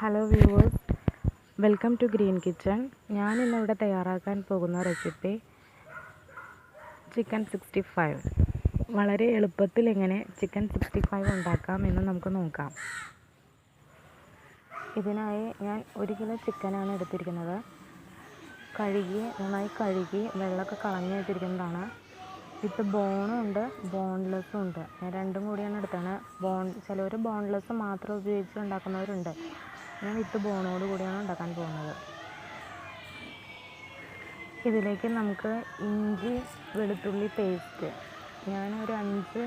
Hello viewers, welcome to green kitchen. ഞാൻ ഇന്നിവിടെ തയ്യാറാക്കാൻ പോകുന്ന റെസിപ്പി ചിക്കൻ 65. വളരെ എളുപ്പത്തിൽ എങ്ങനെ ചിക്കൻ 65 ഉണ്ടാക്കാം എന്ന് നമുക്ക് നോക്കാം. ഇതിനായി ഞാൻ 1 കിലോ ചിക്കനാണ് എടുത്തിരിക്കുന്നത്. നന്നായി കഴുകി വെള്ളമൊക്കെ കളഞ്ഞ് വെച്ചിരിക്കുന്നതാണ്. വിത്ത് ബോണും ഉണ്ട്, ബോൺലെസ്സും ഉണ്ട്. ഞാൻ രണ്ടും കൂടിയാണ് എടുത്തത്. ചിലവർ ബോൺലെസ് മാത്രം ഉപയോഗിച്ച് ഉണ്ടാക്കുന്നവരുണ്ട്. ഞാൻ വിത്ത് ബോണോട് കൂടിയാണ് ഉണ്ടാക്കാൻ പോകുന്നത്. ഇതിലേക്ക് നമുക്ക് ഇഞ്ചി വെളുത്തുള്ളി പേസ്റ്റ്, ഞാനൊരു 5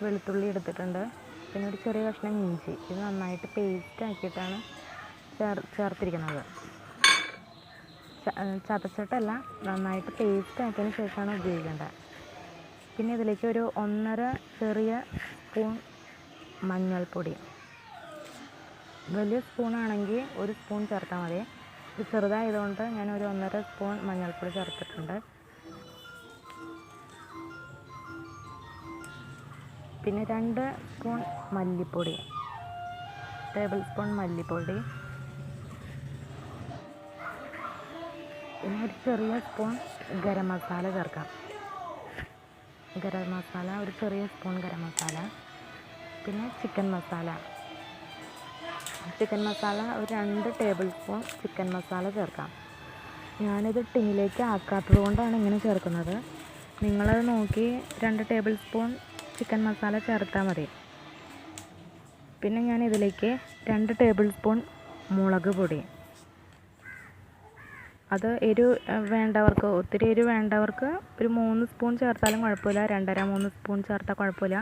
വെളുത്തുള്ളി എടുത്തിട്ടുണ്ട്. പിന്നെ ഒരു ചെറിയ കഷ്ണം ഇഞ്ചി. ഇത് നന്നായിട്ട് പേസ്റ്റ് ആക്കിയിട്ടാണ് ചേർത്തിരിക്കുന്നത്. ചതച്ചിട്ടല്ല, നന്നായിട്ട് പേസ്റ്റ് ആക്കിയതിന് ശേഷമാണ് ഉപയോഗിക്കേണ്ടത്. പിന്നെ ഇതിലേക്ക് ഒരു 1.5 ചെറിയ സ്പൂൺ മഞ്ഞൾപ്പൊടി. വലിയ സ്പൂണാണെങ്കിൽ 1 സ്പൂൺ ചേർത്താൽ മതി. ഇത് ചെറുതായതുകൊണ്ട് ഞാനൊരു 1.5 സ്പൂൺ മഞ്ഞൾപ്പൊടി ചേർത്തിട്ടുണ്ട്. പിന്നെ 2 സ്പൂൺ മല്ലിപ്പൊടി, ടേബിൾ സ്പൂൺ മല്ലിപ്പൊടി. പിന്നെ ഒരു ചെറിയ സ്പൂൺ ഗരം മസാല ചേർക്കാം. ഒരു ചെറിയ സ്പൂൺ ഗരം മസാല. പിന്നെ ചിക്കൻ മസാല ഒരു 2 ടേബിൾ സ്പൂൺ ചിക്കൻ മസാല ചേർക്കാം. ഞാനിത് ടിന്നിലേക്ക് ആക്കാത്തത് കൊണ്ടാണ് ഇങ്ങനെ ചേർക്കുന്നത്. നിങ്ങളത് നോക്കി 2 ടേബിൾ സ്പൂൺ ചിക്കൻ മസാല ചേർത്താൽ മതി. പിന്നെ ഞാൻ ഇതിലേക്ക് 2 ടേബിൾ സ്പൂൺ മുളക് പൊടി. അത് ഒത്തിരി എരിവ് വേണ്ടവർക്ക് ഒരു 3 സ്പൂൺ ചേർത്താലും കുഴപ്പമില്ല, 2.5-3 സ്പൂൺ ചേർത്താൽ കുഴപ്പമില്ല.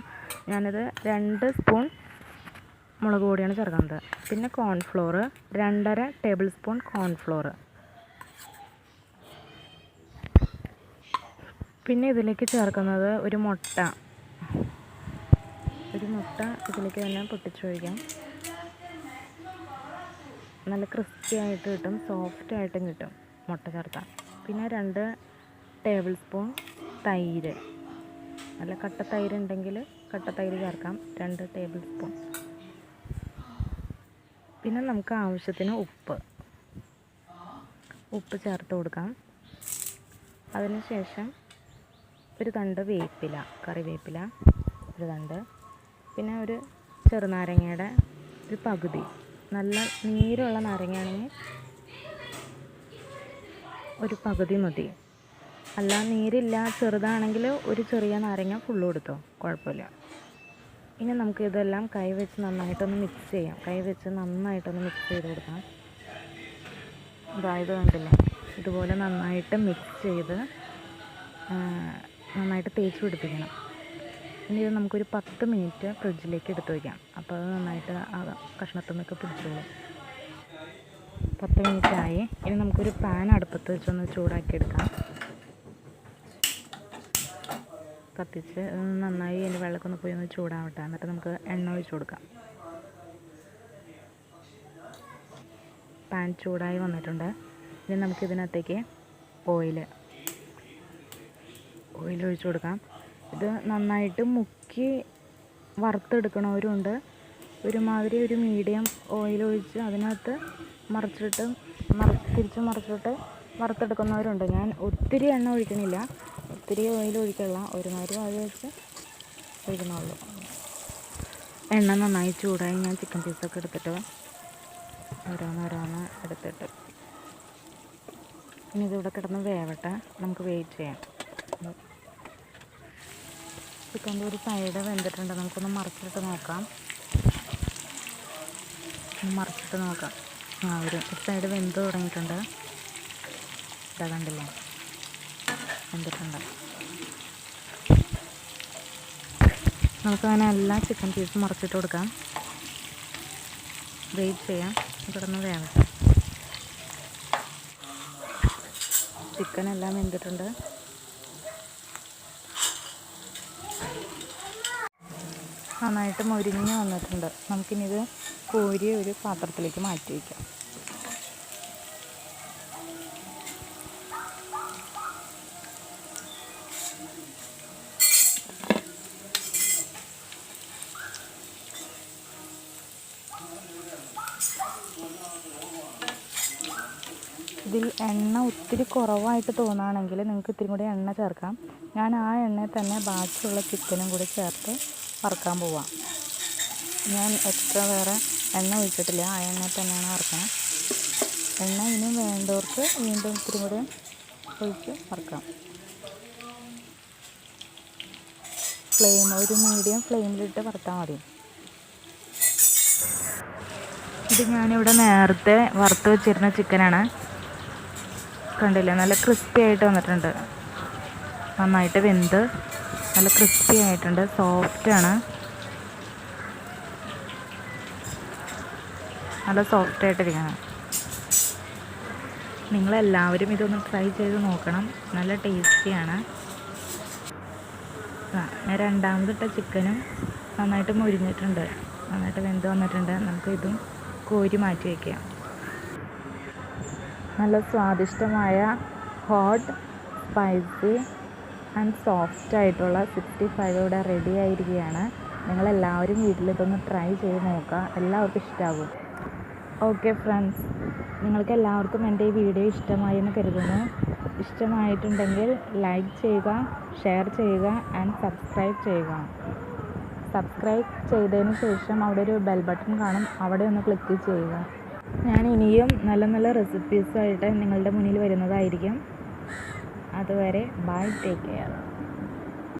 ഞാനിത് 2 സ്പൂൺ മുളക് പൊടിയാണ് ചേർക്കുന്നത്. പിന്നെ കോൺഫ്ലോർ 2.5 ടേബിൾ സ്പൂൺ കോൺഫ്ലോർ. പിന്നെ ഇതിലേക്ക് ചേർക്കുന്നത് ഒരു മുട്ട ഇതിലേക്ക് തന്നെ പൊട്ടിച്ചൊഴിക്കാം. നല്ല ക്രിസ്പി ആയിട്ട് കിട്ടും, സോഫ്റ്റ് ആയിട്ടും കിട്ടും മുട്ട ചേർത്താൽ. പിന്നെ 2 ടേബിൾ സ്പൂൺ തൈര്, നല്ല കട്ട തൈര് ഉണ്ടെങ്കിൽ കട്ട തൈര് ചേർക്കാം, 2 ടേബിൾ സ്പൂൺ. പിന്നെ നമുക്ക് ആവശ്യത്തിന് ഉപ്പ് ചേർത്ത് കൊടുക്കാം. അതിനുശേഷം ഒരു തണ്ട് കറിവേപ്പില ഒരു തണ്ട്. പിന്നെ ഒരു ചെറുനാരങ്ങയുടെ ഒരു പകുതി. നല്ല നീരുള്ള നാരങ്ങയാണെങ്കിൽ ഒരു പകുതി മതി. അല്ല, നീരില്ല, ചെറുതാണെങ്കിൽ ഒരു ചെറിയ നാരങ്ങ ഫുള്ളും എടുത്തോ, കുഴപ്പമില്ല. ഇനി നമുക്ക് ഇതെല്ലാം കൈവച്ച് നന്നായിട്ടൊന്ന് മിക്സ് ചെയ്യാം. നന്നായിട്ടൊന്ന് മിക്സ് ചെയ്ത് കൊടുക്കാം. ഇത് കണ്ടില്ലേ, ഇതുപോലെ നന്നായിട്ട് മിക്സ് ചെയ്ത് നന്നായിട്ട് തേച്ച് പിടിപ്പിക്കണം. ഇനി ഇത് നമുക്കൊരു 10 മിനിറ്റ് ഫ്രിഡ്ജിലേക്ക് എടുത്ത് വയ്ക്കാം. അപ്പോൾ അത് നന്നായിട്ട് ആ കഷ്ണത്തിൽ നിന്നൊക്കെ പിടിച്ചോളും. 10 മിനിറ്റ് ആയി. ഇനി നമുക്കൊരു പാൻ അടുപ്പത്ത് വെച്ചൊന്ന് ചൂടാക്കി എടുക്കാം. കത്തിച്ച് നന്നായി അതിൻ്റെ വെള്ളമൊക്കെ ഒന്ന് പോയി ഒന്ന് ചൂടാവട്ടെ. എന്നിട്ട് നമുക്ക് എണ്ണ ഒഴിച്ച് കൊടുക്കാം. പാൻ ചൂടായി വന്നിട്ടുണ്ട്. ഇനി നമുക്കിതിനകത്തേക്ക് ഓയിൽ ഒഴിച്ച് കൊടുക്കാം. ഇത് നന്നായിട്ട് മുക്കി വറുത്തെടുക്കണവരുണ്ട്. ഒരുമാതിരി ഒരു മീഡിയം ഓയിൽ ഒഴിച്ച് അതിനകത്ത് തിരിച്ച് മറിച്ചിട്ട് വറുത്തെടുക്കുന്നവരുണ്ട്. ഞാൻ ഒത്തിരി എണ്ണ ഒഴിക്കണില്ല, ഒത്തിരി ഓയിൽ ഒഴിക്കില്ല, ഒരുമാതിരി ഓയിൽ വെച്ച് ഒഴിക്കണുള്ളൂ. എണ്ണ നന്നായി ചൂടായി ഞാൻ ചിക്കൻ പീസൊക്കെ എടുത്തിട്ട് ഓരോന്നോരോന്ന് എടുത്തിട്ട് ഇനി ഇതിവിടെ കിടന്ന് വേവട്ടെ, നമുക്ക് വെയിറ്റ് ചെയ്യാം. ചിക്കൻ്റെ ഒരു സൈഡ് വെന്തിട്ടുണ്ട്, നമുക്കൊന്ന് മറിച്ചിട്ട് നോക്കാം. ഒരു സൈഡ് വെന്ത് തുടങ്ങിയിട്ടുണ്ട്. ഇതാ കണ്ടില്ലേ, വെന്തിട്ടുണ്ട്. നമുക്കങ്ങനെ എല്ലാ ചിക്കൻ പീസും മറിച്ചിട്ട് കൊടുക്കാം. വെയിറ്റ് ചെയ്യാം, കിടന്ന് വേവട്ടെ. ചിക്കൻ എല്ലാം വെന്തിട്ടുണ്ട്. നന്നായിട്ട് മൊരിഞ്ഞ് വന്നിട്ടുണ്ട്. നമുക്കിനി ഇത് കോരി ഒരു പാത്രത്തിലേക്ക് മാറ്റി വയ്ക്കാം. ഇതിൽ എണ്ണ ഒത്തിരി കുറവായിട്ട് തോന്നുകയാണെങ്കിൽ നിങ്ങൾക്ക് ഇത്തിരി കൂടി എണ്ണ ചേർക്കാം. ഞാൻ ആ എണ്ണയിൽ തന്നെ ബാക്കിയുള്ള ചിക്കനും കൂടി ചേർത്ത് വറുക്കാൻ പോവാം. ഞാൻ എക്സ്ട്രാ വേറെ എണ്ണ ഒഴിച്ചിട്ടില്ല, ആ എണ്ണയിൽ തന്നെയാണ് വറുക്കണം. എണ്ണ ഇനിയും വേണ്ടവർക്ക് വീണ്ടും ഇത്തിരി കൂടി ഒഴിച്ച് വറുക്കാം. ഒരു മീഡിയം ഫ്ലെയിമിലിട്ട് വറുത്താൽ മതി. ഇത് ഞാനിവിടെ നേരത്തെ വറുത്ത് വെച്ചിരുന്ന ചിക്കനാണ്. കണ്ടില്ലേ, നല്ല ക്രിസ്പി ആയിട്ട് വന്നിട്ടുണ്ട്. നന്നായിട്ട് വെന്ത് നല്ല ക്രിസ്പി ആയിട്ടുണ്ട്, സോഫ്റ്റാണ്, നല്ല സോഫ്റ്റായിട്ടിരിക്കണം. നിങ്ങളെല്ലാവരും ഇതൊന്ന് ട്രൈ ചെയ്ത് നോക്കണം, നല്ല ടേസ്റ്റിയാണ്. ഞാൻ രണ്ടാമതിട്ട ചിക്കനും നന്നായിട്ട് മുരിഞ്ഞിട്ടുണ്ട്, നന്നായിട്ട് വെന്ത് വന്നിട്ടുണ്ട്. നമുക്ക് ഇതും കോരി മാറ്റി വയ്ക്കാം. നല്ല സ്വാദിഷ്ടമായ ഹോട്ട്, സ്പൈസി ആൻഡ് സോഫ്റ്റ് ആയിട്ടുള്ള 65 ഇവിടെ റെഡി ആയിരിക്കുകയാണ്. നിങ്ങളെല്ലാവരും വീട്ടിലിതൊന്ന് ട്രൈ ചെയ്ത് നോക്കുക, എല്ലാവർക്കും ഇഷ്ടമാകും. ഓക്കെ ഫ്രണ്ട്സ്, നിങ്ങൾക്ക് എല്ലാവർക്കും എൻ്റെ ഈ വീഡിയോ ഇഷ്ടമായി എന്ന് കരുതുന്നു. ഇഷ്ടമായിട്ടുണ്ടെങ്കിൽ ലൈക്ക് ചെയ്യുക, ഷെയർ ചെയ്യുക ആൻഡ് സബ്സ്ക്രൈബ് ചെയ്യുക. സബ്സ്ക്രൈബ് ചെയ്തതിന് ശേഷം അവിടെ ഒരു ബെൽ ബട്ടൺ കാണും, അവിടെ ഒന്ന് ക്ലിക്ക് ചെയ്യുക. ഞാൻ ഇനിയും നല്ല നല്ല റെസിപ്പീസായിട്ട് നിങ്ങളുടെ മുന്നിൽ വരുന്നതായിരിക്കും. അതുവരെ ബൈ, ടേക്ക് കെയർ.